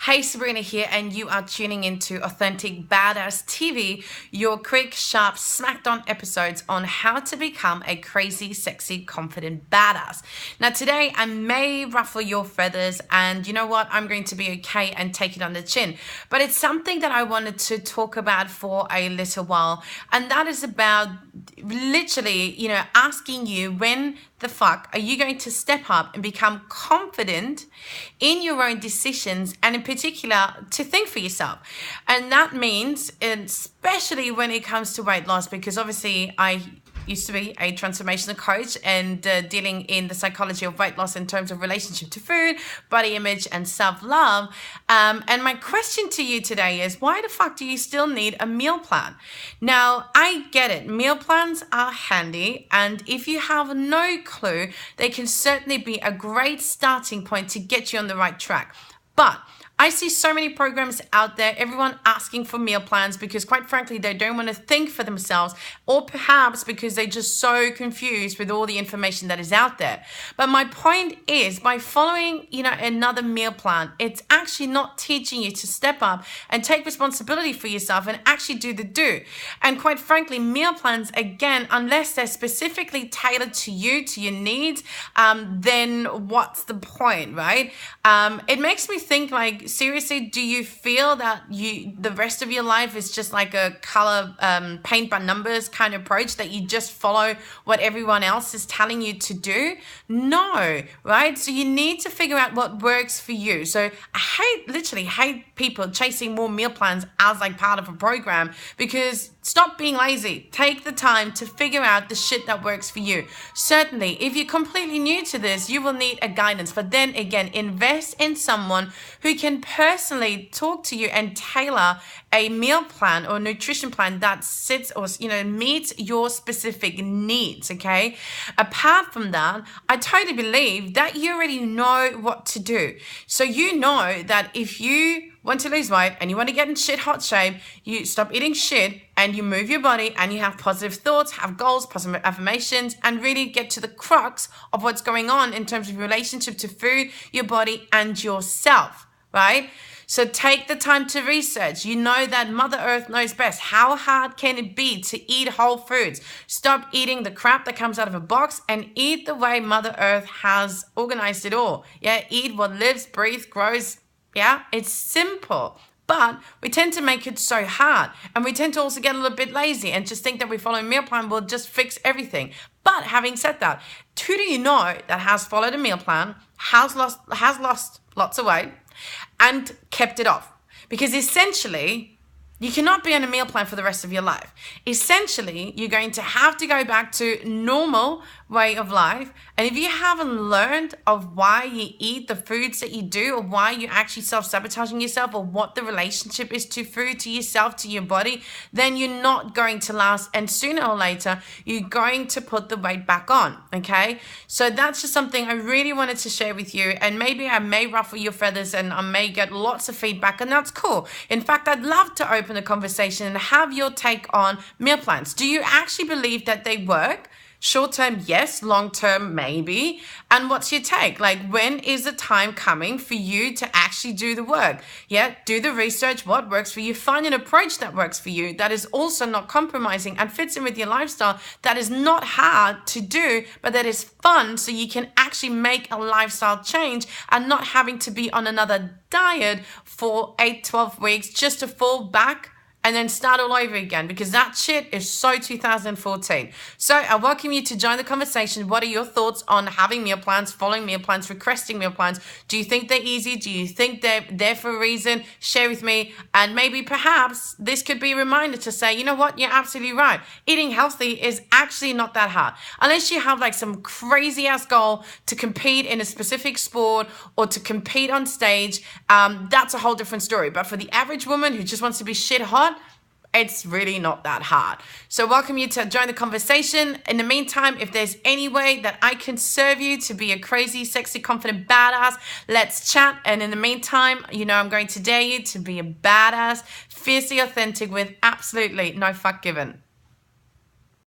Hey, Sabrina here, and you are tuning into Authentic Badass TV, your quick, sharp, smacked on episodes on how to become a crazy, sexy, confident badass. Now, today I may ruffle your feathers, and you know what? I'm going to be okay and take it on the chin. But it's something that I wanted to talk about for a little while, and that is about literally, asking you when the fuck are you going to step up and become confident in your own decisions, and in particular to think for yourself. And that means, especially when it comes to weight loss, because obviously I used to be a transformational coach and dealing in the psychology of weight loss in terms of relationship to food, body image, and self-love. And my question to you today is, why the fuck do you still need a meal plan? Now, I get it. Meal plans are handy, and if you have no clue, they can certainly be a great starting point to get you on the right track. But I see so many programs out there, everyone asking for meal plans because, quite frankly, they don't want to think for themselves, or perhaps because they're just so confused with all the information that is out there. But my point is, by following, another meal plan, it's actually not teaching you to step up and take responsibility for yourself and actually do the do. And quite frankly, meal plans, again, unless they're specifically tailored to you, to your needs, then what's the point, right? It makes me think, like, seriously, do you feel that the rest of your life is just like a color paint by numbers kind of approach, that you just follow what everyone else is telling you to do? No, right? So you need to figure out what works for you. So I literally hate people chasing more meal plans as like part of a program, because stop being lazy. Take the time to figure out the shit that works for you. Certainly, if you're completely new to this, you will need a guidance. But then again, invest in someone who can personally talk to you and tailor a meal plan or nutrition plan that sits or meets your specific needs. Okay. Apart from that, I totally believe that you already know what to do. So you know that if you want to lose weight and you want to get in shit hot shape, you stop eating shit and you move your body and you have positive thoughts, have goals, positive affirmations, and really get to the crux of what's going on in terms of your relationship to food, your body, and yourself, right? So take the time to research. You know that Mother Earth knows best. How hard can it be to eat whole foods? Stop eating the crap that comes out of a box and eat the way Mother Earth has organized it all. Yeah, eat what lives, breathes, grows. Yeah, it's simple. But we tend to make it so hard, and we tend to also get a little bit lazy and just think that we follow a meal plan will just fix everything. But having said that, who do you know that has followed a meal plan, has lost lots of weight, and kept it off? Because essentially, you cannot be on a meal plan for the rest of your life. Essentially, you're going to have to go back to normal way of life. And if you haven't learned of why you eat the foods that you do, or why you're actually self-sabotaging yourself, or what the relationship is to food, to yourself, to your body, then you're not going to last. And sooner or later, you're going to put the weight back on. Okay. So that's just something I really wanted to share with you. And maybe I may ruffle your feathers and I may get lots of feedback, and that's cool. In fact, I'd love to open a conversation and have your take on meal plans. Do you actually believe that they work? Short term, yes. Long term, maybe. And what's your take? Like, when is the time coming for you to actually do the work? Yeah, do the research, what works for you. Find an approach that works for you, that is also not compromising and fits in with your lifestyle, that is not hard to do, but that is fun, so you can actually make a lifestyle change and not having to be on another diet for 8-12 weeks just to fall back and then start all over again, because that shit is so 2014. So I welcome you to join the conversation. What are your thoughts on having meal plans, following meal plans, requesting meal plans? Do you think they're easy? Do you think they're there for a reason? Share with me. And maybe perhaps this could be a reminder to say, you know what, you're absolutely right. Eating healthy is actually not that hard. Unless you have like some crazy ass goal to compete in a specific sport or to compete on stage, that's a whole different story. But for the average woman who just wants to be shit hot, it's really not that hard. So welcome you to join the conversation. In the meantime, if there's any way that I can serve you to be a crazy, sexy, confident badass, let's chat. And in the meantime, I'm going to dare you to be a badass, fiercely authentic with absolutely no fuck given.